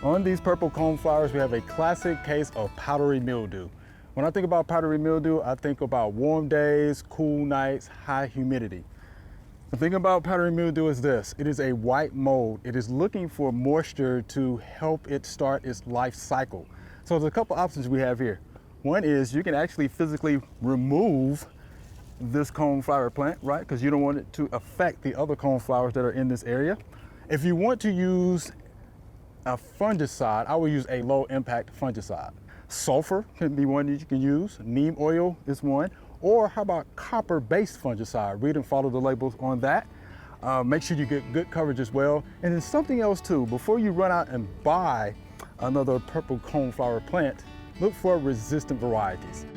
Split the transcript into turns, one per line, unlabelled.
On these purple coneflowers, we have a classic case of powdery mildew. When I think about powdery mildew, I think about warm days, cool nights, high humidity. The thing about powdery mildew is this: it is a white mold. It is looking for moisture to help it start its life cycle. So there's a couple options we have here. One is you can actually physically remove this coneflower plant, right? Because you don't want it to affect the other coneflowers that are in this area. If you want to use a fungicide, I will use a low impact fungicide. Sulfur can be one that you can use. Neem oil is one. Or how about copper-based fungicide? Read and follow the labels on that. Make sure you get good coverage as well. And then something else too, before you run out and buy another purple coneflower plant, look for resistant varieties.